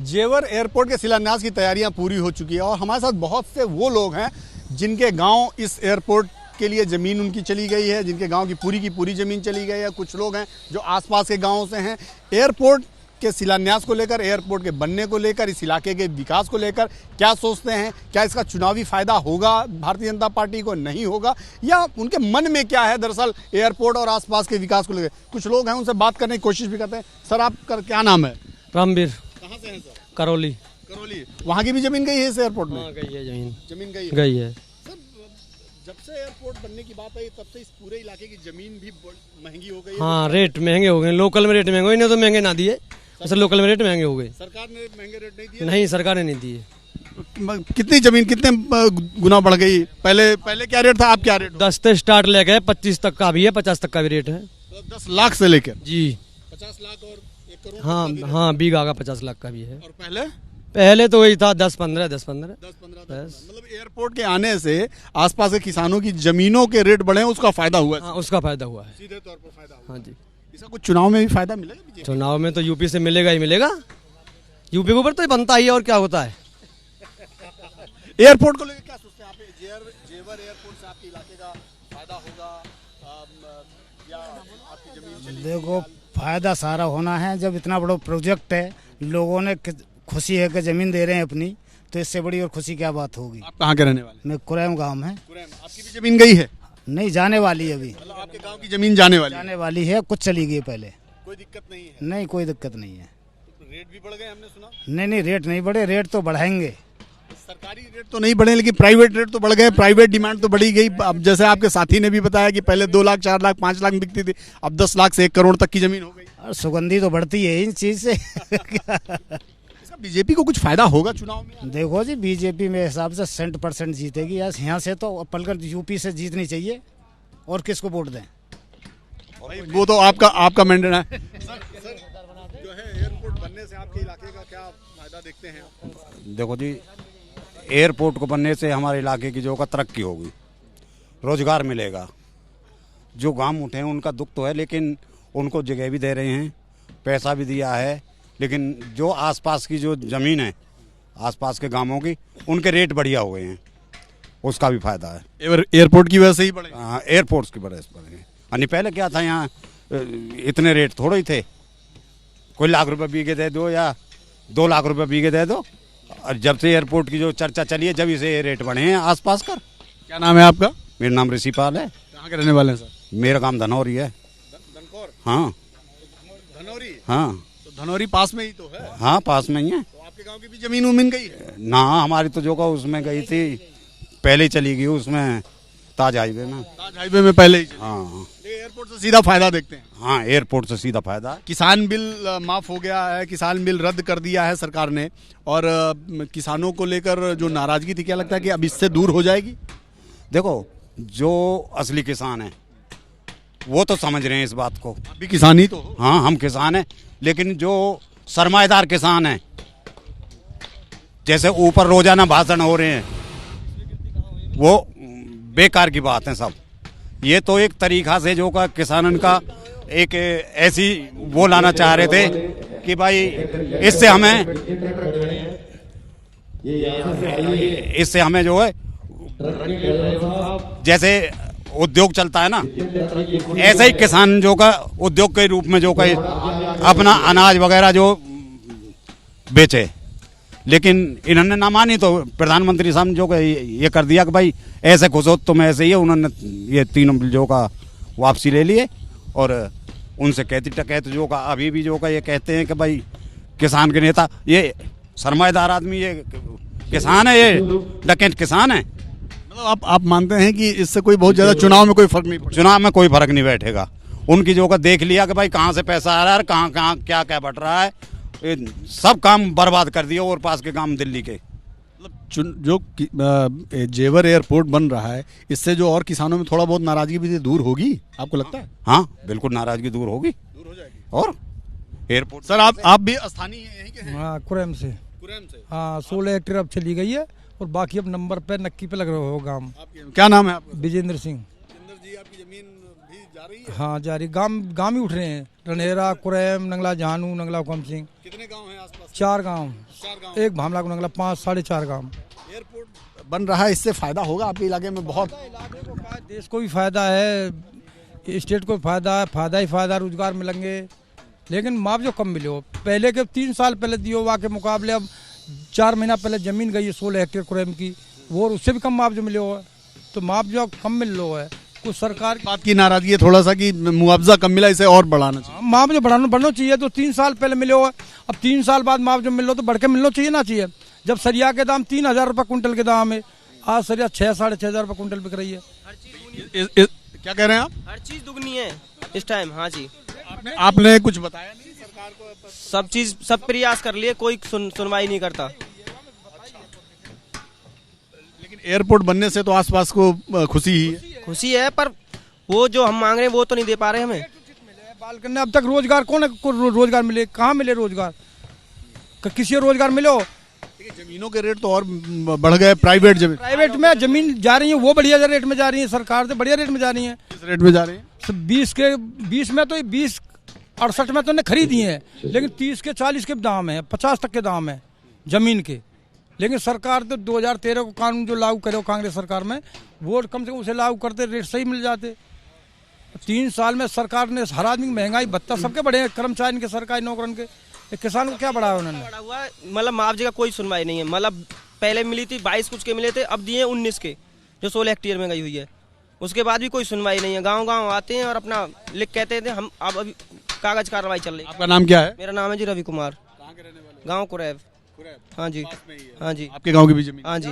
जेवर एयरपोर्ट के शिलान्यास की तैयारियां पूरी हो चुकी है और हमारे साथ बहुत से वो लोग हैं जिनके गांव इस एयरपोर्ट के लिए ज़मीन उनकी चली गई है, जिनके गांव की पूरी ज़मीन चली गई है। कुछ लोग हैं जो आसपास के गांवों से हैं। एयरपोर्ट के शिलान्यास को लेकर, एयरपोर्ट के बनने को लेकर, इस इलाके के विकास को लेकर क्या सोचते हैं? क्या इसका चुनावी फायदा होगा भारतीय जनता पार्टी को, नहीं होगा, या उनके मन में क्या है दरअसल एयरपोर्ट और आसपास के विकास को लेकर? कुछ लोग हैं, उनसे बात करने की कोशिश भी करते हैं। सर, आपका क्या नाम है? रामवीर। कहाँ से हैं सर? करौली। करौली। वहाँ की भी जमीन गई है इस एयरपोर्ट में? हाँ, गई है जमीन गई है। सर, जब से एयरपोर्ट बनने की बात आई तब से इस पूरे इलाके की जमीन भी महंगी हो गई है। हाँ, रेट महंगे हो गए। लोकल में रेट महंगे हुए, नहीं तो महंगे ना दिए। असल लोकल में रेट महंगे हो गए। सरकार ने महंगे रेट नहीं दिए? नहीं, सरकार ने नहीं दिए। कितनी जमीन कितने गुना बढ़ गई? पहले क्या रेट था, आप क्या रेट? 10 से स्टार्ट ले गए, 25 तक का भी है, 50 तक का भी रेट है। 10 लाख से लेकर जी 50 लाख और 1 करोड़? हाँ, बीघा का 50 लाख का भी है। और पहले तो वही था 10-15। मतलब एयरपोर्ट के आने से आसपास के किसानों की जमीनों के रेट बढ़े, उसका फायदा हुआ है? हाँ, उसका फायदा हुआ है, सीधे तौर पर फायदा हुआ। हाँ जी। इसका कुछ चुनाव में भी फायदा मिलेगा? चुनाव में तो यूपी से मिलेगा ही मिलेगा। यूपी के ऊपर तो बनता ही है, और क्या होता है। एयरपोर्ट को लेकर क्या सोचते हैं आप? जेवर एयरपोर्ट से आपके इलाके का फायदा होगा या आपकी जमीन? देखो, फायदा सारा होना है। जब इतना बड़ा प्रोजेक्ट है, लोगों ने खुशी है कि जमीन दे रहे हैं अपनी, तो इससे बड़ी और खुशी क्या बात होगी। आप कहाँ के रहने वाले? मैं कुरैम गांव है। आपकी भी जमीन गई है? नहीं, जाने वाली है अभी। मतलब आपके गांव की जमीन जाने वाली है, कुछ चली गई पहले। कोई दिक्कत नहीं है? नहीं, कोई दिक्कत नहीं है। रेट भी बढ़ गए हमने सुना? नहीं, रेट नहीं बढ़े, रेट तो बढ़ाएंगे। सरकारी रेट तो नहीं बढ़े, लेकिन प्राइवेट रेट तो बढ़ गए। प्राइवेट डिमांड तो बढ़ी गई। अब जैसे आपके साथी ने भी बताया कि पहले 2 लाख, 4 लाख, 5 लाख में बिकती थी, अब 10 लाख से 1 करोड़ तक की जमीन हो गई। और सुगंधी तो बढ़ती है इन चीज से। इसका बीजेपी को कुछ फायदा होगा चुनाव में? देखो जी, बीजेपी मेरे हिसाब से 100% जीतेगी। यहाँ से तो पलकर यूपी से जीतनी चाहिए, और किसको वोट दें? वो तो आपका मैंडेट है। सर, जो है एयरपोर्ट बनने से आपके इलाके का क्या फायदा देखते हैं? देखो जी, एयरपोर्ट को बनने से हमारे इलाके की जो का तरक्की होगी, रोजगार मिलेगा। जो गांव उठे हैं उनका दुख तो है, लेकिन उनको जगह भी दे रहे हैं, पैसा भी दिया है। लेकिन जो आसपास की जो ज़मीन है, आसपास के गांवों की, उनके रेट बढ़िया हो गए हैं, उसका भी फायदा है। एयरपोर्ट की वजह से ही बढ़े? हाँ, एयरपोर्ट्स की वजह से बढ़े। यानी पहले क्या था, यहाँ इतने रेट थोड़े ही थे। कोई लाख रुपए बीघे दे दो या 2 लाख रुपए बीघे दे दो। और जब से एयरपोर्ट की जो चर्चा चली है, जब इसे ये रेट बढ़े हैं आसपास कर। क्या नाम है आपका? मेरा नाम ऋषिपाल है। कहाँ के रहने वाले हैं सर? मेरा गांव धनौरी है। धनौर? हाँ। धनौरी? हाँ, तो धनौरी पास में ही तो है? हाँ, पास में ही है। तो आपके गांव की भी जमीन उमीन गई है? ना, हमारी तो जो का उसमें गई थी, पहले ही चली गई उसमें, ताज हाईवे में। ताज हाईवे में पहले ही? हाँ। एयरपोर्ट से सीधा फायदा देखते हैं? हाँ, एयरपोर्ट से सीधा फायदा है। किसान बिल माफ हो गया है, किसान बिल रद्द कर दिया है सरकार ने, और किसानों को लेकर जो नाराजगी थी, क्या लगता है कि अब इससे दूर हो जाएगी? देखो, जो असली किसान है वो तो समझ रहे हैं इस बात को। अभी किसान ही तो हो। हाँ, हम किसान हैं, लेकिन जो सरमाएदार किसान हैं, जैसे ऊपर रोजाना भाषण हो रहे हैं, वो बेकार की बात है सब। ये तो एक तरीका से जो का किसानन का एक ऐसी वो लाना चाह रहे थे कि भाई इससे हमें जो है, जैसे उद्योग चलता है ना, ऐसे ही किसान जो का उद्योग के रूप में जो का अपना अनाज वगैरह जो बेचे। लेकिन इन्होंने ना मानी, तो प्रधानमंत्री साहब ने जो का ये कर दिया कि भाई ऐसे खुश हो तुम, ऐसे ही है। उन्होंने ये 3 बिल जो का वापसी ले लिए, और उनसे कहती टकैत जो का अभी भी जो का ये कहते हैं कि भाई किसान के नेता, ये सरमाएदार आदमी, ये किसान है, ये डकैत किसान है। मतलब आप मानते हैं कि इससे कोई बहुत ज्यादा चुनाव में कोई फर्क नहीं पड़ेगा? चुनाव में कोई फर्क नहीं बैठेगा। उनकी जो का देख लिया कि भाई कहाँ से पैसा आ रहा है, कहाँ कहाँ क्या क्या बढ़ रहा है, सब काम बर्बाद कर दिया। और पास के काम दिल्ली के, मतलब जो जेवर एयरपोर्ट बन रहा है, इससे जो और किसानों में थोड़ा बहुत नाराजगी भी दूर होगी, आपको लगता है? हाँ, बिल्कुल नाराजगी दूर होगी, दूर हो जाएगी। और एयरपोर्ट। सर, आप भी स्थानीय यहीं के हैं? हाँ, कुरैम से। कुरैम से? हाँ, 16 हेक्टेयर अब चली गई है, और बाकी अब नंबर पे नक्की पे लग रहे हो गांव। क्या नाम है आपका? विजेंद्र सिंह। विजेंद्र जी, आपकी जमीन भी जा रही है? हाँ जा रही, गांव ही उठ रहे हैं, रनहेरा, कुरैम, नंगला जहानू, नंगला हुकम सिंह, कितने गांव हैं आसपास? 4 गांव, 4 गांव। एक भामला को नंगला, 5 साढ़े 4 गांव। एयरपोर्ट बन रहा है, इससे फायदा होगा आपके इलाके में बहुत? देश को भी फायदा है, स्टेट को फायदा है, फायदा, रोजगार मिलेंगे, लेकिन मुआवजा कम मिले हो। पहले के 3 साल पहले दियो हुआ के मुकाबले अब 4 महीना पहले जमीन गई है 16 हेक्टेयर कुरैम की, वो उससे भी कम मुआवजा मिले हो, तो मुआवजा कम मिल रहा है। कुछ सरकार बात की नाराजगी है थोड़ा सा कि मुआवजा कम मिला, इसे और बढ़ाना चाहिए। मुआवजा बढ़ना चाहिए, तो 3 साल पहले मिले हो, अब 3 साल बाद मुआवजा मिल लो तो बढ़ के मिलना चाहिए ना चाहिए। जब सरिया के दाम 3000 रुपये कुंटल के दाम है, आज सरिया 6 साढ़े 6 हजार रुपये कुंटल बिक रही है। क्या कह रहे हैं आप? हर चीज दुगनी है इस टाइम। हाँ जी, आपने कुछ बताया नहीं सरकार को? सब चीज, सब प्रयास कर लिए, कोई सुनवाई नहीं करता। लेकिन एयरपोर्ट बनने से तो आसपास को खुशी ही है। खुशी है, पर वो जो हम मांग रहे हैं वो तो नहीं दे पा रहे हमें। बाल करने अब तक रोजगार कौन को रोजगार मिले, कहाँ मिले रोजगार, किसी को रोजगार मिले हो? जमीनों के रेट तो और बढ़ गए, प्राइवेट में जमीन जा रही है वो बढ़िया रेट में जा रही है, सरकार से बढ़िया रेट में जा रही है। किस रेट में जा रहे हैं? 20 में तो 2068 में तो ने खरीदी है, लेकिन 30 के 40 के दाम है, 50 तक के दाम है जमीन के। लेकिन सरकार तो 2013 को कानून जो लागू करे कांग्रेस सरकार में, वो कम से कम उसे लागू करते, रेट सही मिल जाते। 3 साल में सरकार ने हर आदमी की महंगाई भत्ता सबके बढ़े हैं, कर्मचारी के, सरकारी नौकरन के, किसान को क्या बढ़ाया उन्होंने? बढ़ा हुआ मतलब मुआवजे का कोई सुनवाई नहीं है। मतलब पहले मिली थी 22 कुछ के मिले थे, अब दिए 19 के, जो 16 हेक्टेयर में गई हुई है। उसके बाद भी कोई सुनवाई नहीं है। गांव आते हैं और अपना लिख कहते थे हम, अब अभी कागज कार्रवाई चल रही है। आपका नाम क्या है? मेरा नाम है जी रवि कुमार। गाँव कुरैब। हाँ जी, हाँ जी, आपके गांव की भी जमीन? हाँ जी,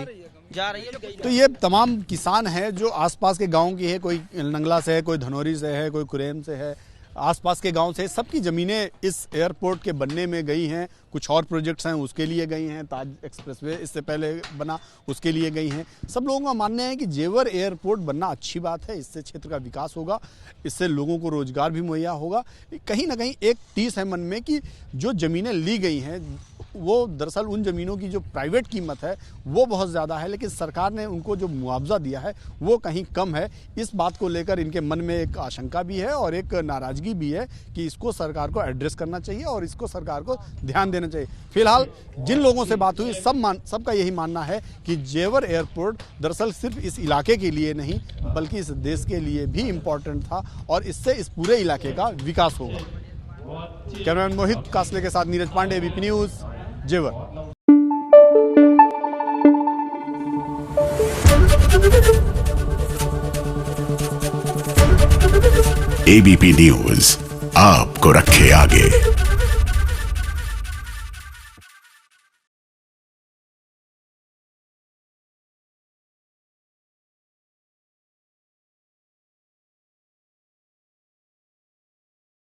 जा रही है। तो ये तमाम किसान हैं जो आसपास के गांव की है, कोई नंगला से है, कोई धनौरी से है, कोई कुरैम से है, आसपास के गांव से, सबकी ज़मीनें इस एयरपोर्ट के बनने में गई हैं। कुछ और प्रोजेक्ट्स हैं उसके लिए गई हैं, ताज एक्सप्रेसवे इससे पहले बना उसके लिए गई हैं। सब लोगों का मानना है कि जेवर एयरपोर्ट बनना अच्छी बात है, इससे क्षेत्र का विकास होगा, इससे लोगों को रोजगार भी मुहैया होगा। कहीं ना कहीं एक टीस है मन में कि जो ज़मीनें ली गई हैं वो दरअसल उन ज़मीनों की जो प्राइवेट कीमत है वो बहुत ज़्यादा है, लेकिन सरकार ने उनको जो मुआवजा दिया है वो कहीं कम है। इस बात को लेकर इनके मन में एक आशंका भी है और एक नाराज़गी भी है कि इसको सरकार को एड्रेस करना चाहिए और इसको सरकार को ध्यान देना चाहिए। फिलहाल जिन लोगों से बात हुई सबका यही मानना है कि जेवर एयरपोर्ट दरअसल सिर्फ इस इलाके के लिए नहीं बल्कि इस देश के लिए भी इम्पोर्टेंट था और इससे इस पूरे इलाके का विकास होगा। कैमरामैन मोहित कासले के साथ नीरज पांडे, एबीपी न्यूज़, जेवर। एबीपी न्यूज़ आपको रखे आगे।